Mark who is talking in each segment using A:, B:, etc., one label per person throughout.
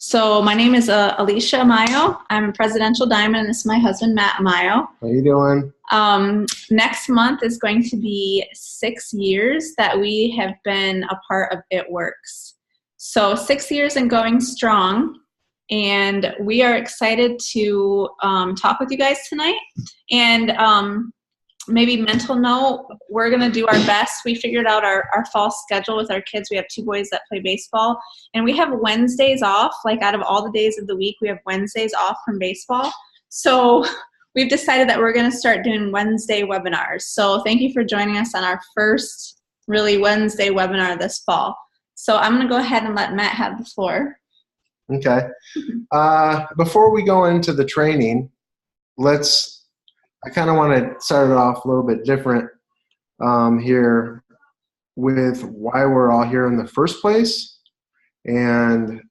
A: So my name is Alicia Amayo. I'm a presidential diamond, and this is my husband, Matt Amayo.
B: How you doing?
A: Next month is going to be 6 years that we have been a part of It Works. So 6 years and going strong, and we are excited to talk with you guys tonight. And maybe mental note, we're going to do our best. We figured out our fall schedule with our kids. We have 2 boys that play baseball, and we have Wednesdays off. Like, out of all the days of the week, we have Wednesdays off from baseball. So we've decided that we're going to start doing Wednesday webinars. So thank you for joining us on our first really Wednesday webinar this fall. So I'm going to go ahead and let Matt have the floor.
B: Okay. Before we go into the training, I kind of want to start it off a little bit different here with why we're all here in the first place. And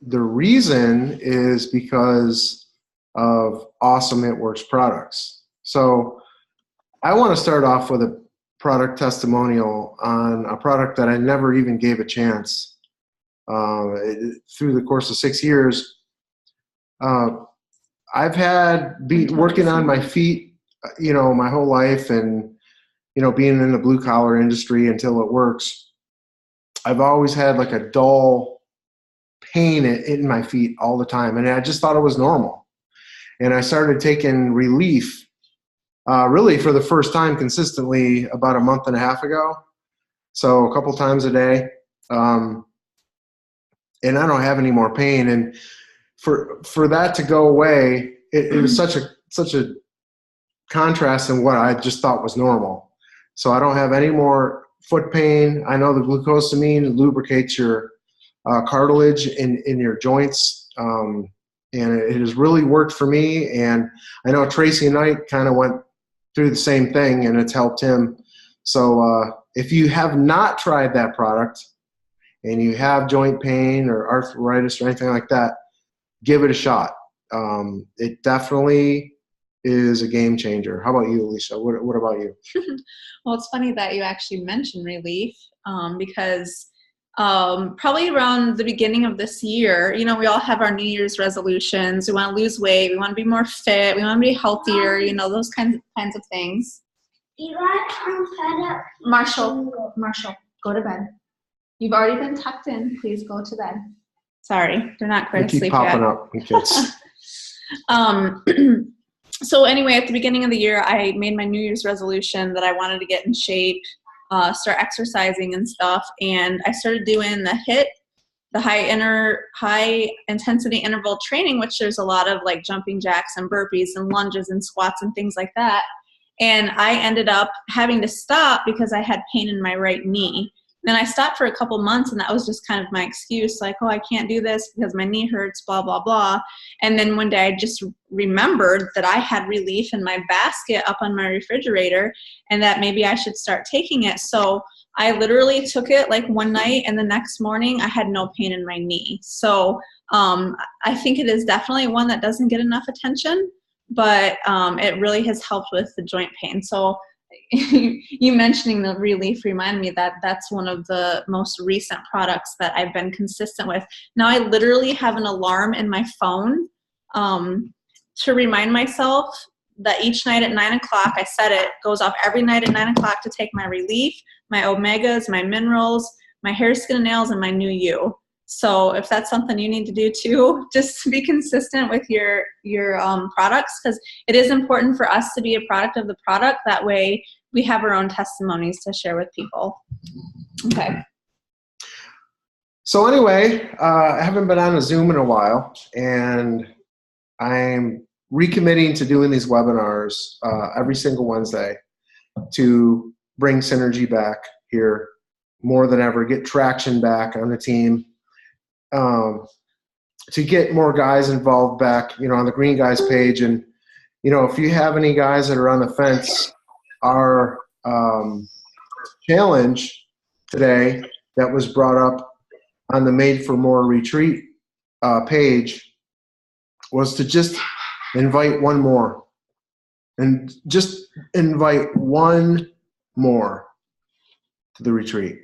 B: the reason is because of awesome It Works products. So I want to start off with a product testimonial on a product that I never even gave a chance. Through the course of 6 years, I've been working on my feet, my whole life, and, being in the blue collar industry until It Works. I've always had like a dull pain in my feet all the time. And I just thought it was normal. And I started taking relief, really for the first time consistently about a month and a half ago. So a couple times a day. And I don't have any more pain. And for that to go away, it was such a contrast in what I just thought was normal. So I don't have any more foot pain. I know the glucosamine lubricates your cartilage in your joints, and it has really worked for me. And I know Tracy Knight kind of went through the same thing, and it's helped him. So if you have not tried that product and you have joint pain or arthritis or anything like that, give it a shot. It definitely is a game changer. How about you, Alicia? What about you?
A: Well, it's funny that you actually mentioned relief because probably around the beginning of this year, we all have our New Year's resolutions. We want to lose weight. We want to be more fit. We want to be healthier, those kinds of things. Marshall, go to bed. You've already been tucked in. Please go to bed. Sorry, they're not quite asleep yet.
B: Keep popping up, kids.
A: So anyway, at the beginning of the year, I made my New Year's resolution that I wanted to get in shape, start exercising and stuff, and I started doing the HIIT, the high intensity interval training, which there's a lot of like jumping jacks and burpees and lunges and squats and things like that. And I ended up having to stop because I had pain in my right knee. Then I stopped for a couple months, and that was just kind of my excuse, like, oh, I can't do this because my knee hurts, blah, blah, blah. And then one day I just remembered that I had relief in my basket up on my refrigerator and that maybe I should start taking it. So I literally took it like one night, and the next morning I had no pain in my knee. So I think it is definitely one that doesn't get enough attention, but it really has helped with the joint pain. So you mentioning the relief reminded me that that's one of the most recent products that I've been consistent with. Now I literally have an alarm in my phone to remind myself that each night at 9 o'clock, I set it, goes off every night at 9 o'clock to take my relief, my omegas, my minerals, my hair, skin, and nails, and my New You. So if that's something you need to do too, just be consistent with your products, because it is important for us to be a product of the product. That way we have our own testimonies to share with people. Okay.
B: So anyway, I haven't been on a Zoom in a while, and I'm recommitting to doing these webinars every single Wednesday to bring synergy back here more than ever, get traction back on the team. To get more guys involved back, on the Green Guys page. And, if you have any guys that are on the fence, our challenge today that was brought up on the Made for More retreat page was to just invite one more. And just invite one more to the retreat.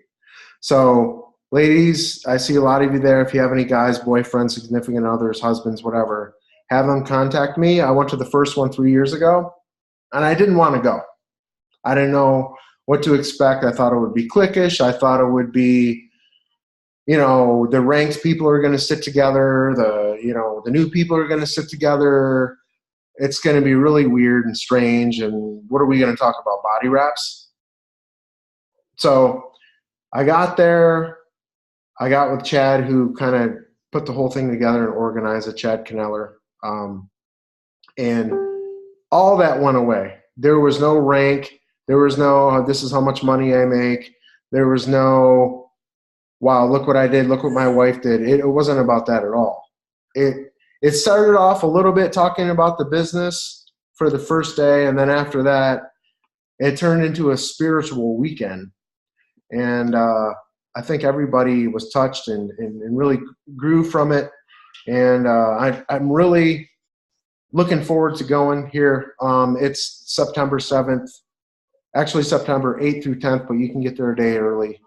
B: So ladies, I see a lot of you there. If you have any guys, boyfriends, significant others, husbands, whatever, have them contact me. I went to the first one 3 years ago, and I didn't want to go. I didn't know what to expect. I thought it would be cliquish. I thought it would be, the ranked people are going to sit together. The new people are going to sit together. It's going to be really weird and strange. And what are we going to talk about? Body wraps? So I got there. I got with Chad, who kind of put the whole thing together and organized it, Chad Kneller. And all that went away. There was no rank. There was no, this is how much money I make. There was no, wow, look what I did. Look what my wife did. It wasn't about that at all. It started off a little bit talking about the business for the first day. And then after that, it turned into a spiritual weekend. And I think everybody was touched and really grew from it. And I'm really looking forward to going here. It's September 7th, actually September 8th through 10th, but you can get there a day early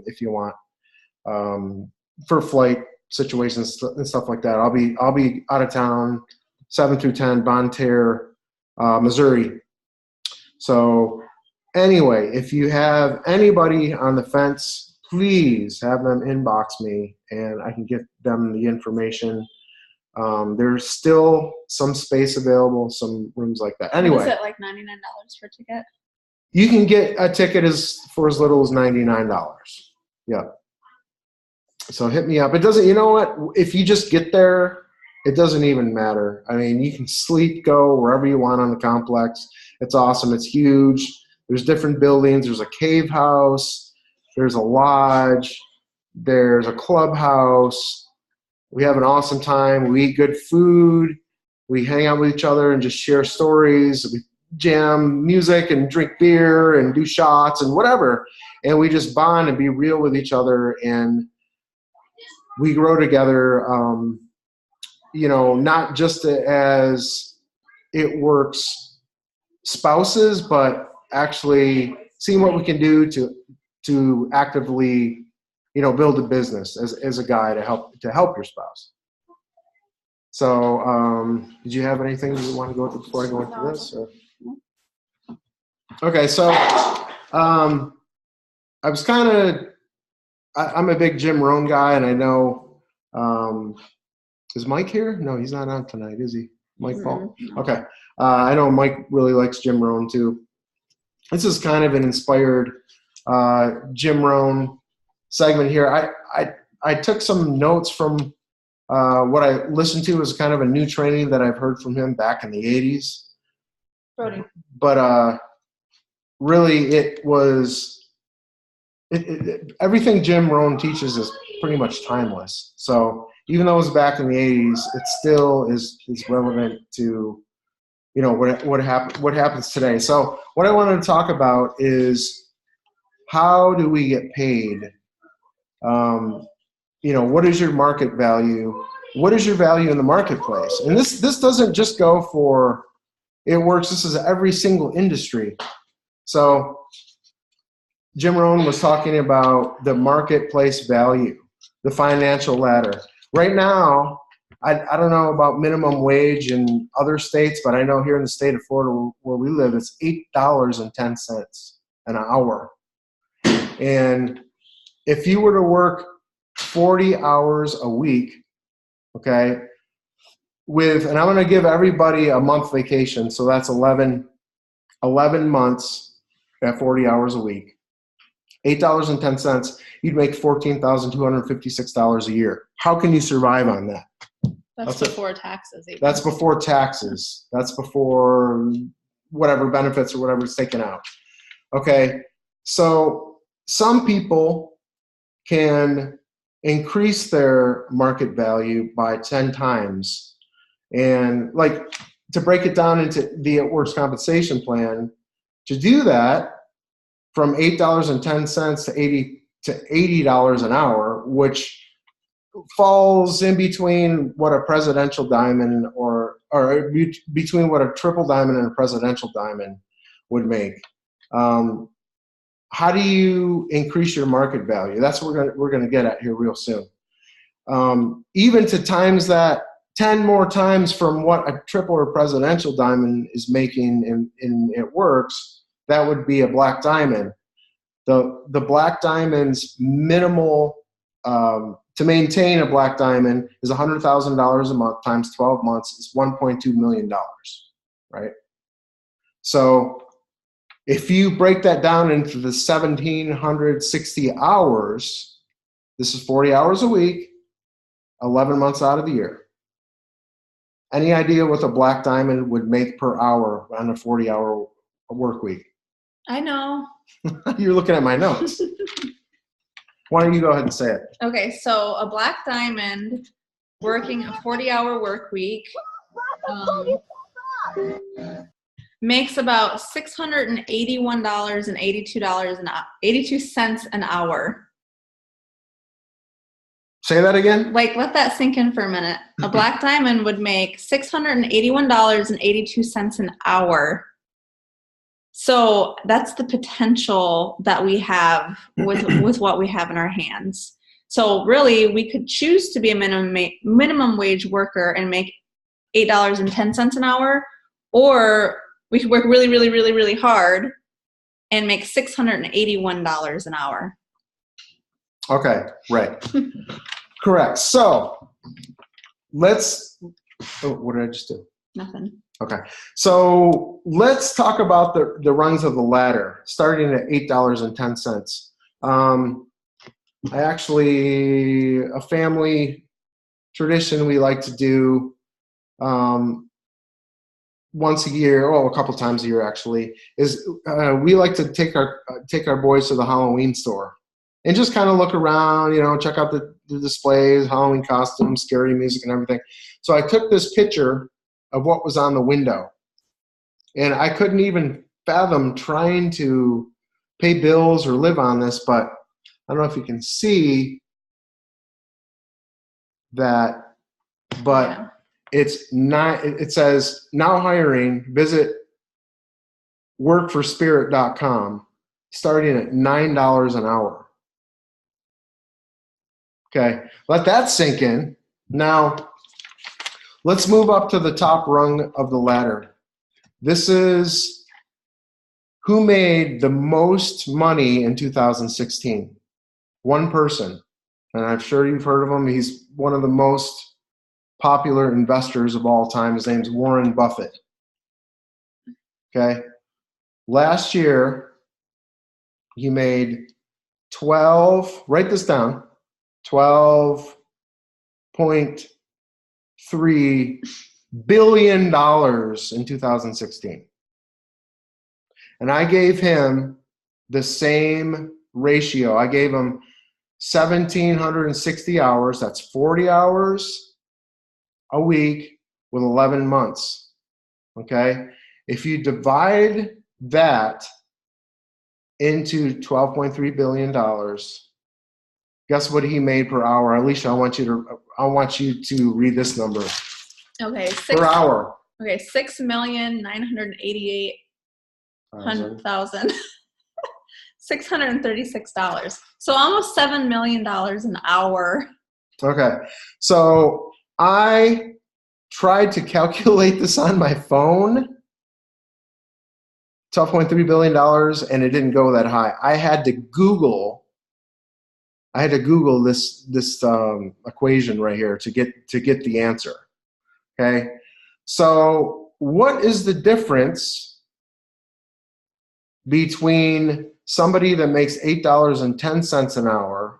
B: if you want, for flight situations and stuff like that. I'll be out of town 7 through 10, Bonne Terre, Missouri. So anyway, if you have anybody on the fence, please have them inbox me and I can get them the information. There's still some space available, some rooms like that. Anyway.
A: Is it like $99 for a ticket?
B: You can get a ticket for as little as $99. Yeah. So hit me up. It doesn't, you know what? If you just get there, it doesn't even matter. I mean, you can sleep, go wherever you want on the complex. It's awesome. It's huge. There's different buildings. There's a cave house. There's a lodge. There's a clubhouse. We have an awesome time. We eat good food. We hang out with each other and just share stories. We jam music and drink beer and do shots and whatever. And we just bond and be real with each other. And we grow together, not just as it works spouses, but actually seeing what we can do to actively, build a business as a guy to help your spouse. So, did you have anything you want to go into before I go into this? Or? Okay, so I was I'm a big Jim Rohn guy, and I know, is Mike here? No, he's not on tonight, is he? Mike Paul? Okay. I know Mike really likes Jim Rohn too. This is kind of an inspired Jim Rohn segment here. I took some notes from what I listened to as kind of a new training that I've heard from him back in the 80s.
A: Brody.
B: But really it was everything Jim Rohn teaches is pretty much timeless. So even though it was back in the 80s, it still is relevant to what happens today. So what I wanted to talk about is how do we get paid? What is your market value? What is your value in the marketplace? And this doesn't just go for it works. This is every single industry. So Jim Rohn was talking about the marketplace value, the financial ladder. Right now, I don't know about minimum wage in other states, but I know here in the state of Florida where we live, it's $8.10 an hour. And if you were to work 40 hours a week, okay, and I'm going to give everybody a month vacation, so that's 11 months at 40 hours a week. $8.10, you'd make $14,256 a year. How can you survive on that?
A: That's before taxes. Even.
B: That's before taxes. That's before whatever benefits or whatever is taken out. Okay, so some people can increase their market value by 10 times. And like to break it down into the workers' compensation plan, to do that from $8.10 to $80 an hour, which falls in between what a presidential diamond or between what a triple diamond and a presidential diamond would make. how do you increase your market value? That's what we're gonna get at here real soon. Even to times that 10 more times from what a triple or presidential diamond is making in it works, that would be a black diamond. The black diamond's minimal, to maintain a black diamond is $100,000 a month times 12 months is $1.2 million, right? So if you break that down into the 1,760 hours, this is 40 hours a week, 11 months out of the year. Any idea what the black diamond would make per hour on a 40-hour work week?
A: I know.
B: You're looking at my notes. Why don't you go ahead and say it?
A: Okay, so a black diamond working a 40-hour work week makes about $681.82 an hour.
B: Say that again?
A: Like, let that sink in for a minute. A black diamond would make $681.82 an hour. So that's the potential that we have with what we have in our hands. So really, we could choose to be a minimum wage worker and make $8.10 an hour, or we could work really, really, really, really hard and make $681 an hour.
B: Okay, right. Correct. So let's, what did I just do?
A: Nothing.
B: Okay. So let's talk about the rungs of the ladder, starting at $8.10. I actually, a family tradition we like to do once a year, well, a couple times a year actually, is we like to take our boys to the Halloween store and just kind of look around, check out the displays, Halloween costumes, scary music and everything. So I took this picture of what was on the window, and I couldn't even fathom trying to pay bills or live on this, but I don't know if you can see that, but yeah. It's not, it says now hiring, visit workforspirit.com, starting at $9 an hour. Okay, let that sink in. Now, let's move up to the top rung of the ladder. This is who made the most money in 2016. One person, and I'm sure you've heard of him. He's one of the most popular investors of all time. His name's Warren Buffett. Okay, last year he made write this down, $12.3 billion in 2016. And I gave him the same ratio. I gave him 1,760 hours. That's 40 hours a week with 11 months. Okay? If you divide that into $12.3 billion, guess what he made per hour? Alicia, I want you to read this number.
A: Okay.
B: Per hour.
A: Okay, 6,988,636. So almost $7 million an hour.
B: Okay. So I tried to calculate this on my phone, $12.3 billion, and it didn't go that high. I had to Google this equation right here to get the answer. Okay, so what is the difference between somebody that makes $8.10 an hour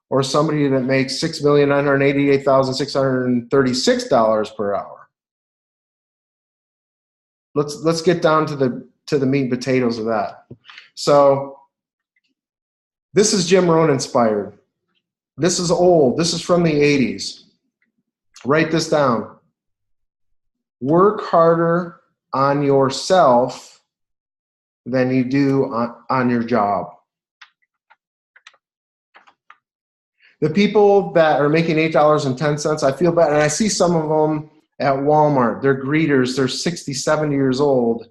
B: or somebody that makes $6,988,636 per hour? Let's get down to the meat and potatoes of that. So this is Jim Rohn inspired. This is old. This is from the 80s. Write this down. Work harder on yourself than you do on your job. The people that are making $8.10, I feel bad. And I see some of them at Walmart. They're greeters. They're 60, 70 years old.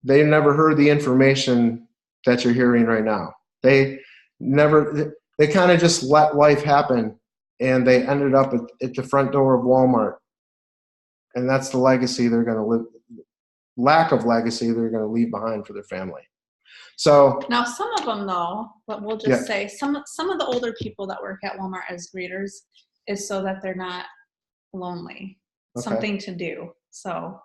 B: They never heard the information that you're hearing right now. They kind of just let life happen, and they ended up at the front door of Walmart. And that's the legacy they're going to live, lack of legacy they're going to leave behind for their family. So
A: now some of them though, but we'll just say some of the older people that work at Walmart as greeters is so that they're not lonely, something to do. So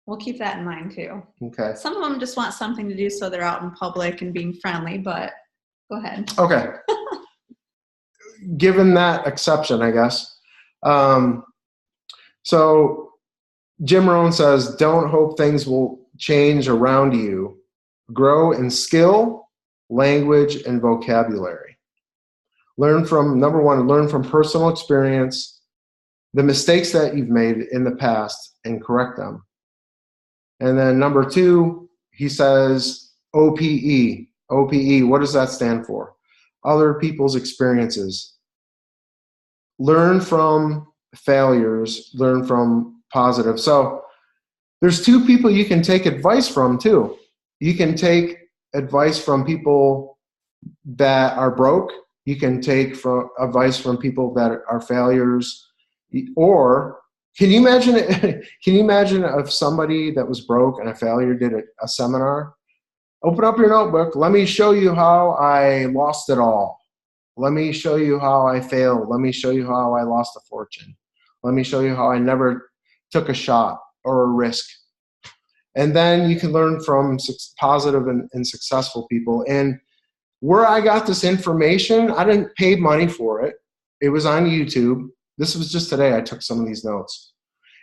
A: we'll keep that in mind too.
B: Okay.
A: Some of them just want something to do so they're out in public and being friendly, but go ahead.
B: Okay. Given that exception, I guess. So Jim Rohn says, don't hope things will change around you. Grow in skill, language, and vocabulary. Number one, learn from personal experience, the mistakes that you've made in the past, and correct them. And then number two, he says OPE. OPE, what does that stand for? Other people's experiences. Learn from failures, learn from positive. So there's two people you can take advice from too. You can take advice from people that are broke. You can take advice from people that are failures. Or can you imagine if somebody that was broke and a failure did a seminar? Open up your notebook. Let me show you how I lost it all. Let me show you how I failed. Let me show you how I lost a fortune. Let me show you how I never took a shot or a risk. And then you can learn from positive and successful people. And where I got this information, I didn't pay money for it. It was on YouTube. This was just today I took some of these notes.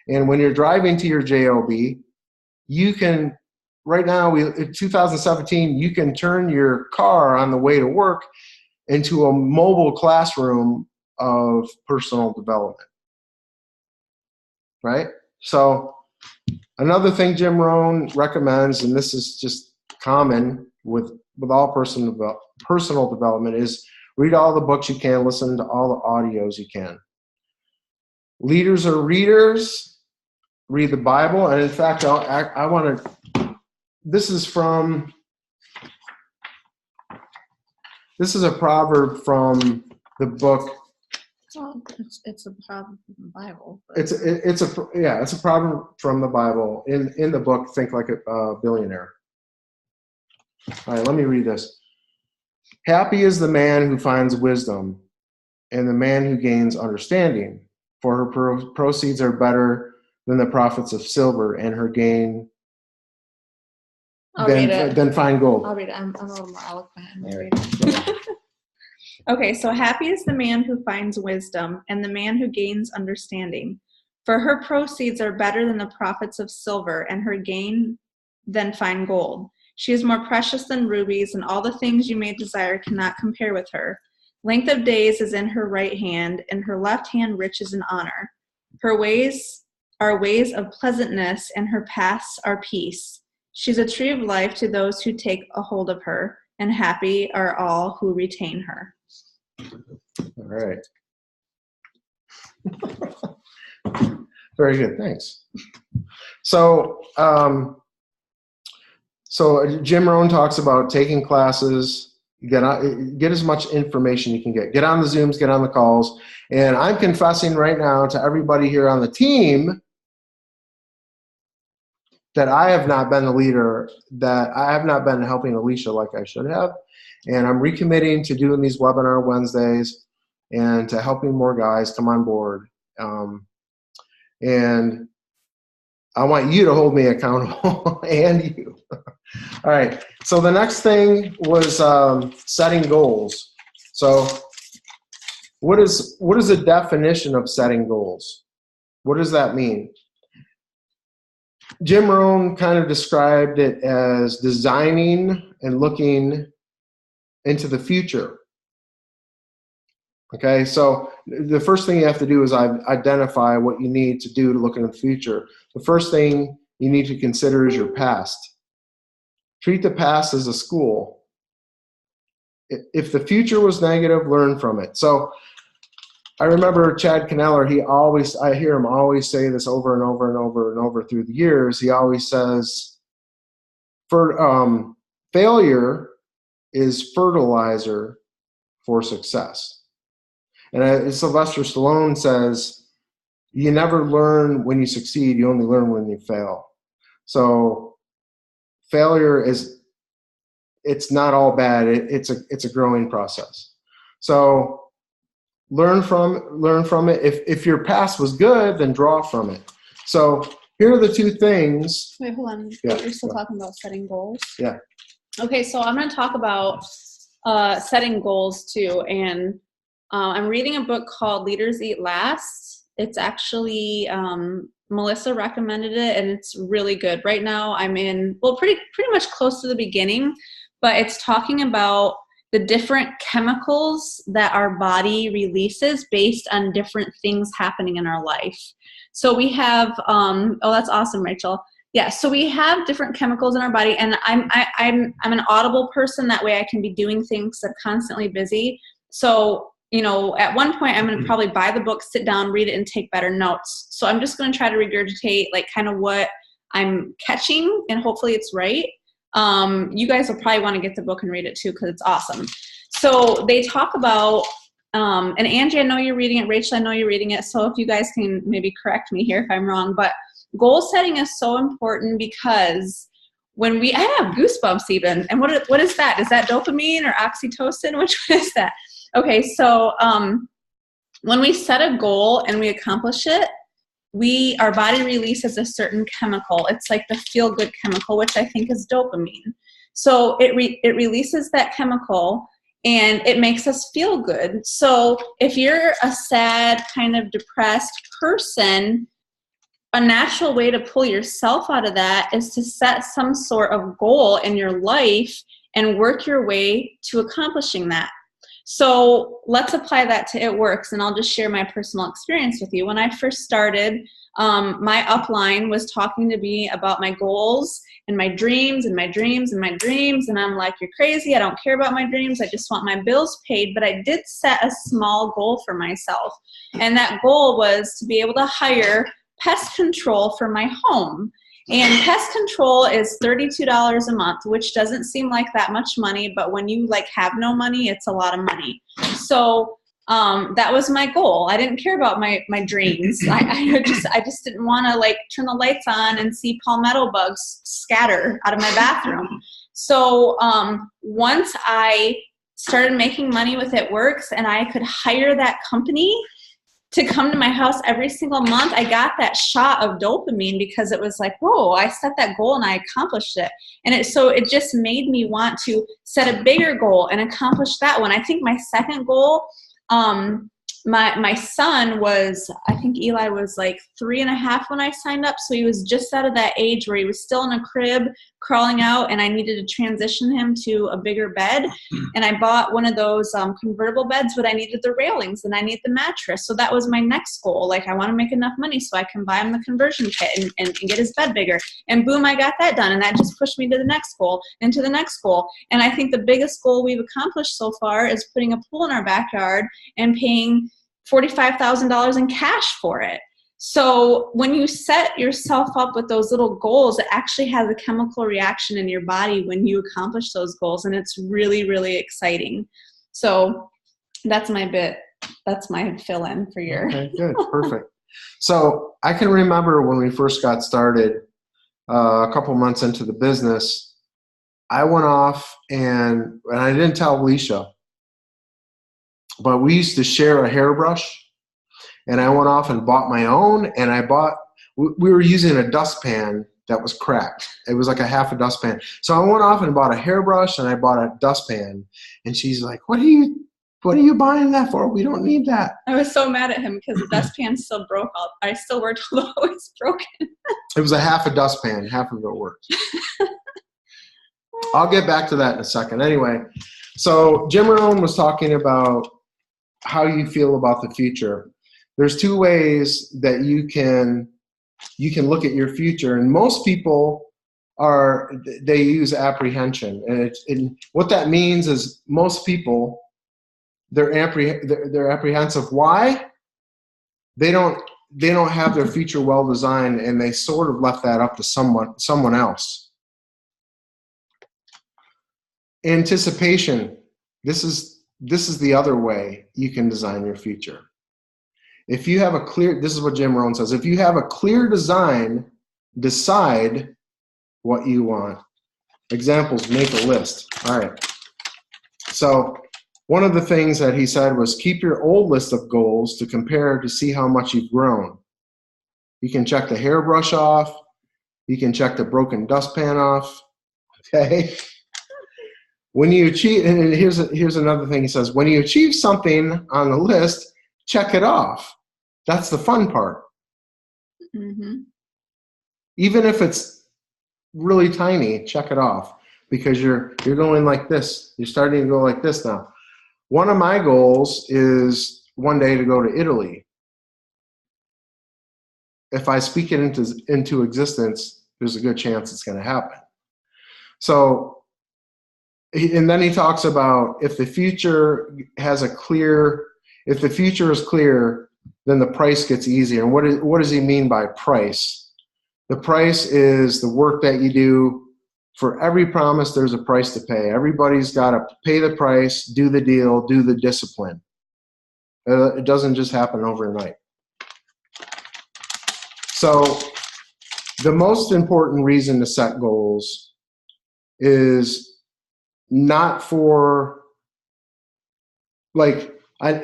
B: And when you're driving to your job, you can, right now, in 2017, you can turn your car on the way to work into a mobile classroom of personal development. Right? So another thing Jim Rohn recommends, and this is just common with all personal development, is read all the books you can, listen to all the audios you can. Leaders are readers. Read the Bible. And in fact, I want to, this is a proverb from the book.
A: Well, it's a proverb from the Bible.
B: It's a proverb from the Bible in the book Think Like a Billionaire. All right, let me read this. Happy is the man who finds wisdom, and the man who gains understanding, for her proceeds are better than the profits of silver, and her gain than fine gold.
A: I'll read it. I'm a little more eloquent. Read it. Okay, so happy is the man who finds wisdom, and the man who gains understanding. For her proceeds are better than the profits of silver, and her gain than fine gold. She is more precious than rubies, and all the things you may desire cannot compare with her. Length of days is in her right hand, and her left hand riches and honor. Her ways are ways of pleasantness, and her paths are peace. She's a tree of life to those who take a hold of her, and happy are all who retain her.
B: All right. Very good. Thanks. So Jim Rohn talks about taking classes, get as much information you can get. Get on the Zooms, get on the calls. And I'm confessing right now to everybody here on the team that I have not been the leader, that I have not been helping Alicia like I should have. And I'm recommitting to doing these webinar Wednesdays and to helping more guys come on board. And I want you to hold me accountable and you. All right. So the next thing was setting goals. So what is the definition of setting goals? What does that mean? Jim Rohn kind of described it as designing and looking into the future. Okay, so the first thing you have to do is identify what you need to do to look into the future. The first thing you need to consider is your past. Treat the past as a school. If the future was negative, learn from it. So I remember Chad Kneller, I hear him always say this over and over and over and over through the years. He always says, for failure is fertilizer for success. And as Sylvester Stallone says, you never learn when you succeed, you only learn when you fail. So failure it's not all bad. It's a growing process. So learn from it. If your past was good, then draw from it. So here are the two things.
A: Wait, hold on.
B: Yeah,
A: You're still talking about setting goals?
B: Yeah.
A: Okay, so I'm going to talk about setting goals too. And I'm reading a book called Leaders Eat Last. It's actually Melissa recommended it, and it's really good. Right now I'm pretty much close to the beginning, but it's talking about the different chemicals that our body releases based on different things happening in our life. So we have, oh, that's awesome, Rachel. Yeah, so we have different chemicals in our body, and I'm an audible person. That way I can be doing things. I'm constantly busy. So, at one point I'm going to probably buy the book, sit down, read it, and take better notes. So I'm just going to try to regurgitate like kind of what I'm catching, and hopefully it's right. You guys will probably want to get the book and read it too, because it's awesome. So they talk about, and Angie, I know you're reading it. Rachel, I know you're reading it. So if you guys can maybe correct me here if I'm wrong, but goal setting is so important, because when I have goosebumps even. And what is that? Is that dopamine or oxytocin? Which one is that? Okay, so when we set a goal and we accomplish it, our body releases a certain chemical. It's like the feel-good chemical, which I think is dopamine. So it releases that chemical, and it makes us feel good. So if you're a sad, kind of depressed person, a natural way to pull yourself out of that is to set some sort of goal in your life and work your way to accomplishing that. So let's apply that to It Works, and I'll just share my personal experience with you. When I first started, my upline was talking to me about my goals and my dreams and my dreams and my dreams, and I'm like, you're crazy, I don't care about my dreams, I just want my bills paid. But I did set a small goal for myself, and that goal was to be able to hire pest control for my home. And pest control is $32 a month, which doesn't seem like that much money, but when you have no money, it's a lot of money. So that was my goal. I didn't care about my dreams. I just didn't want to turn the lights on and see palmetto bugs scatter out of my bathroom. So once I started making money with It Works, and I could hire that company to come to my house every single month, I got that shot of dopamine, because it was like, whoa, I set that goal and I accomplished it. And it just made me want to set a bigger goal and accomplish that one. I think my second goal, my son was, I think Eli was 3.5 when I signed up. So he was just out of that age where he was still in a crib crawling out, and I needed to transition him to a bigger bed. And I bought one of those convertible beds, but I needed the railings and I need the mattress. So that was my next goal. I want to make enough money so I can buy him the conversion kit and get his bed bigger. And boom, I got that done. And that just pushed me to the next goal and to the next goal. And I think the biggest goal we've accomplished so far is putting a pool in our backyard and paying $45,000 in cash for it. So when you set yourself up with those little goals, it actually has a chemical reaction in your body when you accomplish those goals, and it's really, really exciting. So that's my bit. That's my fill-in for your.
B: Okay, good, perfect. So I can remember when we first got started, a couple months into the business, I went off and I didn't tell Alicia, but we used to share a hairbrush. And I went off and bought my own, and we were using a dustpan that was cracked. It was like a half a dustpan. So I went off and bought a hairbrush, and I bought a dustpan. And she's like, what are you buying that for? We don't need that.
A: I was so mad at him because the dustpan still broke. I still worked, although it was broken.
B: It was a half a dustpan. Half of it worked. I'll get back to that in a second. Anyway, so Jim Rohn was talking about how you feel about the future. There's two ways that you can look at your future, and most people they use apprehension, and what that means is most people they're apprehensive. Why? They don't have their future well designed, and they sort of left that up to someone else. Anticipation. This is the other way you can design your future. If you have a clear, this is what Jim Rohn says, if you have a clear design, decide what you want. Examples, make a list. All right. So one of the things that he said was keep your old list of goals to compare to see how much you've grown. You can check the hairbrush off. You can check the broken dustpan off. Okay. When you achieve, and here's another thing he says, when you achieve something on the list, check it off. That's the fun part.
A: Mm-hmm.
B: Even if it's really tiny, check it off, because you're going like this. You're starting to go like this now. One of my goals is one day to go to Italy. If I speak it into existence, there's a good chance it's going to happen. So, and then he talks about if the future is clear, then the price gets easier. And what does he mean by price? The price is the work that you do. For every promise, there's a price to pay. Everybody's got to pay the price, do the deal, do the discipline. It doesn't just happen overnight. So the most important reason to set goals is not for, like,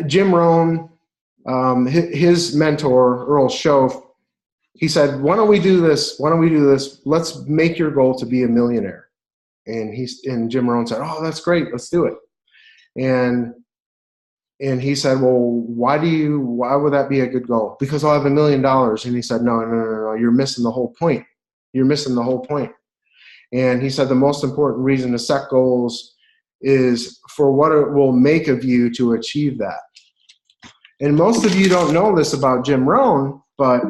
B: Jim Rohn, his mentor, Earl Schoaf, he said, why don't we do this? Why don't we do this? Let's make your goal to be a millionaire. And Jim Rohn said, oh, that's great. Let's do it. And he said, well, why would that be a good goal? Because I'll have $1 million. And he said, no, you're missing the whole point. You're missing the whole point. And he said the most important reason to set goals is for what it will make of you to achieve that. And most of you don't know this about Jim Rohn, but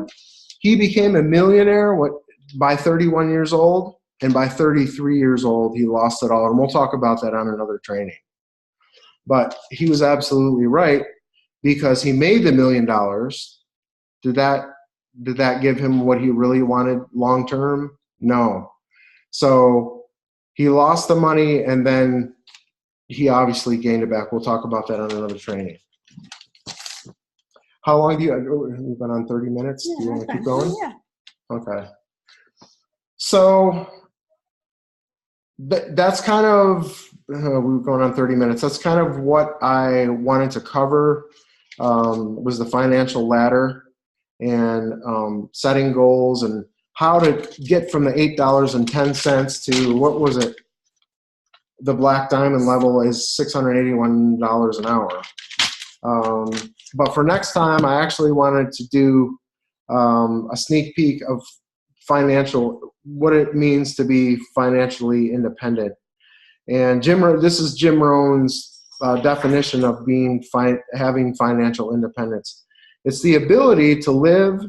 B: he became a millionaire by 31 years old, and by 33 years old, he lost it all. And we'll talk about that on another training. But he was absolutely right, because he made the $1 million. Did that give him what he really wanted long term? No. So he lost the money, and then he obviously gained it back. We'll talk about that on another training. How long we've been on 30 minutes?
A: Yeah,
B: do you want to keep going?
A: Yeah.
B: Okay. So that's kind of, we were going on 30 minutes. That's kind of what I wanted to cover, was the financial ladder and setting goals and how to get from the $8.10 to, what was it? The Black Diamond level is $681 an hour. But for next time, I actually wanted to do a sneak peek of what it means to be financially independent. And this is Jim Rohn's definition of having financial independence. It's the ability to live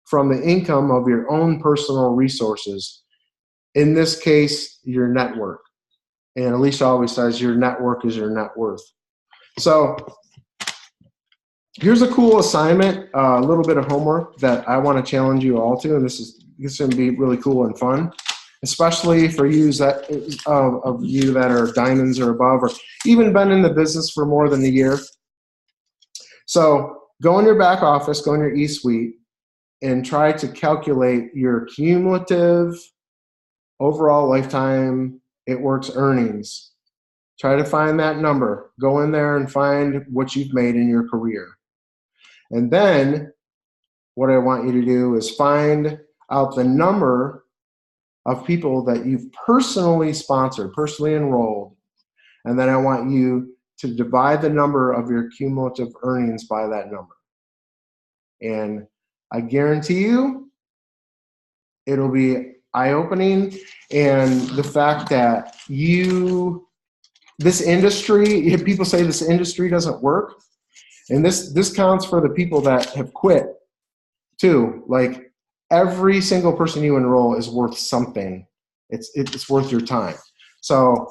B: from the income of your own personal resources. In this case, your network. And Alicia always says your network is your net worth. So here's a cool assignment, a little bit of homework that I want to challenge you all to, and this is going to be really cool and fun, especially for you of you that are diamonds or above, or even been in the business for more than a year. So go in your back office, go in your eSuite, and try to calculate your cumulative overall lifetime It Works earnings. Try to find that number. Go in there and find what you've made in your career. And then what I want you to do is find out the number of people that you've personally sponsored, personally enrolled. And then I want you to divide the number of your cumulative earnings by that number. And I guarantee you it'll be eye-opening. And the fact that this industry, people say this industry doesn't work. And this counts for the people that have quit too. Like, every single person you enroll is worth something. It's worth your time. So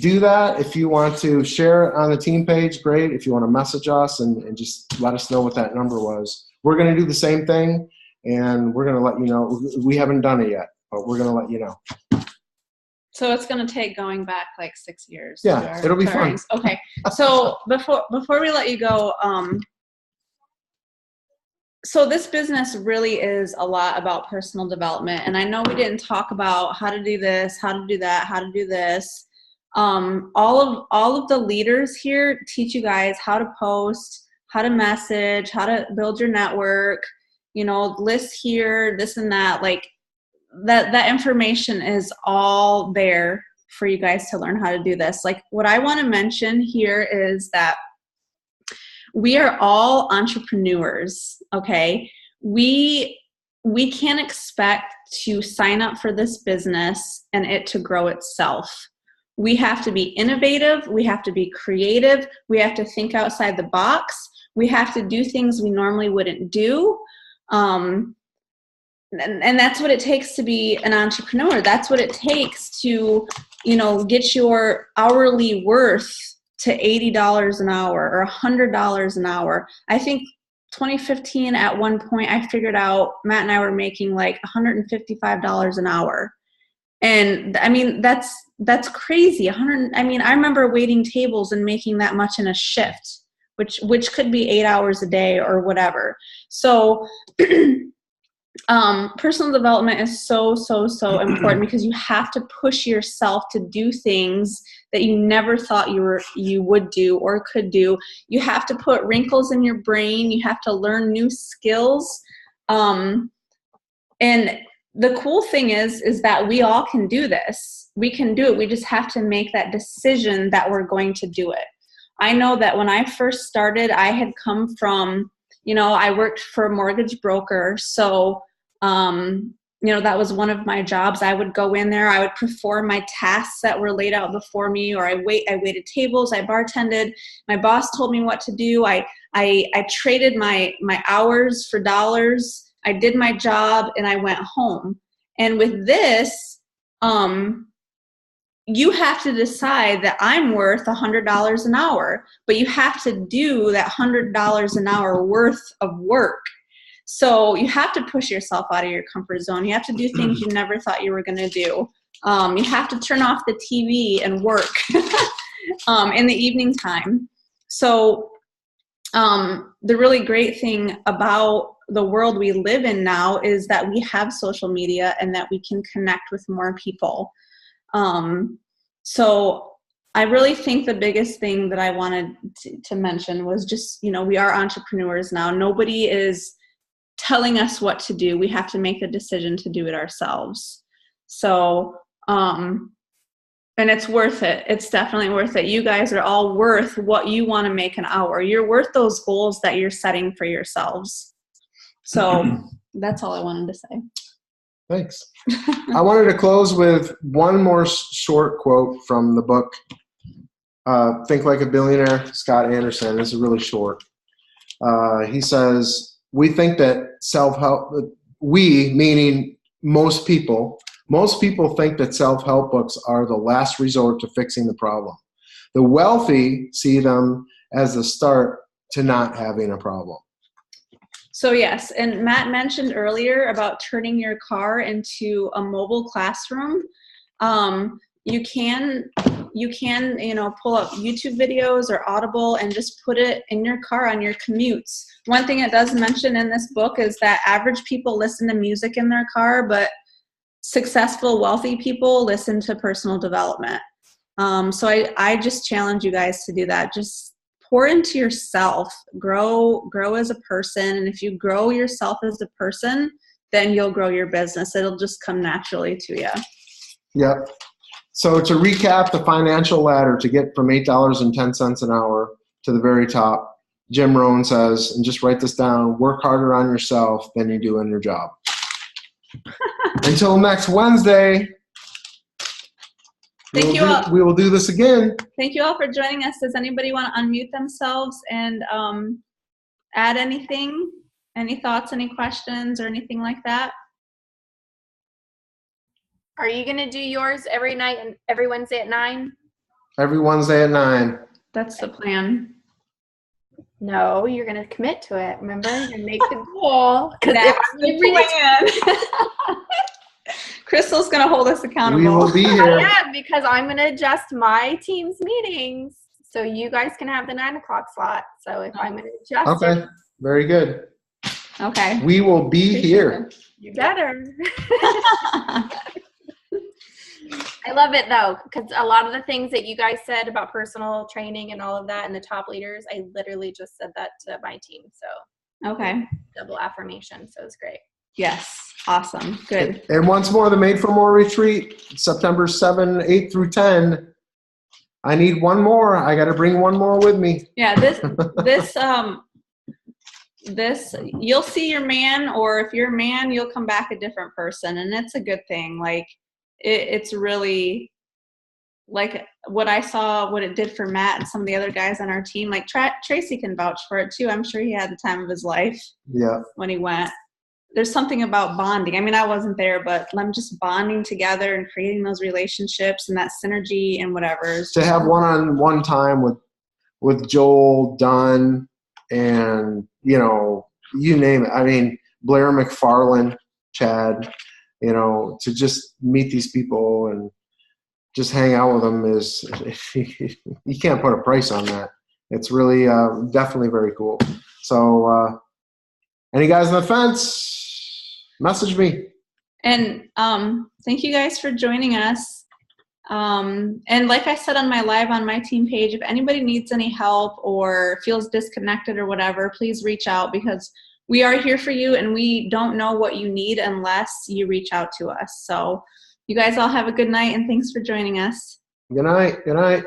B: do that. If you want to share it on the team page, great. If you want to message us and just let us know what that number was. We're going to do the same thing, and we're going to let you know. We haven't done it yet, but we're going to let you know.
A: So it's going to take going back like 6 years.
B: Yeah, it'll be fun.
A: Okay. So before we let you go, so this business really is a lot about personal development. And I know we didn't talk about how to do this, how to do that, how to do this. All of the leaders here teach you guys how to post, how to message, how to build your network, lists here, this and that. Like that information is all there for you guys to learn how to do this. Like what I want to mention here is that we are all entrepreneurs, okay? We can't expect to sign up for this business and it to grow itself. We have to be innovative. We have to be creative. We have to think outside the box. We have to do things we normally wouldn't do. And that's what it takes to be an entrepreneur. That's what it takes to, get your hourly worth to $80 an hour or $100 an hour. I think 2015 at one point I figured out Matt and I were making like $155 an hour. And I mean, that's crazy. I remember waiting tables and making that much in a shift, which could be 8 hours a day or whatever. So personal development is so important because you have to push yourself to do things that you never thought you would do or could do. You have to put wrinkles in your brain. You have to learn new skills. And the cool thing is that we all can do this. We can do it. We just have to make that decision that we're going to do it. I know that when I first started, I had come from, I worked for a mortgage broker. So, that was one of my jobs. I would go in there, I would perform my tasks that were laid out before me, or I waited tables, I bartended. My boss told me what to do. I traded my hours for dollars. I did my job and I went home. And with this, you have to decide that I'm worth $100 an hour, but you have to do that $100 an hour worth of work. So you have to push yourself out of your comfort zone. You have to do things you never thought you were going to do. You have to turn off the TV and work in the evening time. So the really great thing about the world we live in now is that we have social media and that we can connect with more people. So I really think the biggest thing that I wanted to mention was just, we are entrepreneurs now. Nobody is telling us what to do. We have to make the decision to do it ourselves. So, and it's worth it. It's definitely worth it. You guys are all worth what you want to make an hour. You're worth those goals that you're setting for yourselves. So that's all I wanted to say.
B: Thanks. I wanted to close with one more short quote from the book, Think Like a Billionaire, Scott Anderson. This is really short. He says, we think that self-help, we, meaning most people think that self-help books are the last resort to fixing the problem. The wealthy see them as the start to not having a problem.
A: So yes, and Matt mentioned earlier about turning your car into a mobile classroom. You can pull up YouTube videos or Audible and just put it in your car on your commutes. One thing it does mention in this book is that average people listen to music in their car, but successful, wealthy people listen to personal development. So I just challenge you guys to do that. Just pour into yourself, grow as a person. And if you grow yourself as a person, then you'll grow your business. It'll just come naturally to you.
B: Yep. So to recap the financial ladder to get from $8.10 an hour to the very top, Jim Rohn says, and just write this down, work harder on yourself than you do in your job. Until next Wednesday, we will do this again.
A: Thank you all for joining us. Does anybody want to unmute themselves and add anything? Any thoughts, any questions, or anything like that?
C: Are you going to do yours every night and every Wednesday at 9?
B: Every Wednesday at 9.
A: That's the plan.
C: No, you're going to commit to it. Remember, you're going to make the goal.
A: That's the plan. Crystal's going to hold us accountable.
B: We will be
C: I
B: here.
C: am, because I'm going to adjust my team's meetings so you guys can have the 9 o'clock slot. So if I'm going to adjust
B: Okay,
C: it,
B: very good.
A: Okay.
B: We will be here.
C: you better. I love it though, because a lot of the things that you guys said about personal training and all of that and the top leaders, I literally just said that to my team. So
A: Okay.
C: double affirmation. So it's great.
A: Yes. Awesome. Good.
B: And once more, the Made for More retreat, September 7, 8 through 10. I need one more. I got to bring one more with me.
A: Yeah. This, you'll see your man, or if you're a man, you'll come back a different person. And it's a good thing. Like it's really like what I saw, what it did for Matt and some of the other guys on our team. Like Tracy can vouch for it too. I'm sure he had the time of his life when he went. There's something about bonding. I mean, I wasn't there, but I'm just bonding together and creating those relationships and that synergy and whatever.
B: To have one-on-one time with Joel, Dunn, and, you name it. I mean, Blair McFarland, Chad, to just meet these people and just hang out with them is, you can't put a price on that. It's really definitely very cool. So any guys on the fence, message me.
A: And thank you guys for joining us. And like I said on my live on my team page, if anybody needs any help or feels disconnected or whatever, please reach out, because we are here for you and we don't know what you need unless you reach out to us. So you guys all have a good night and thanks for joining us.
B: Good night. Good night.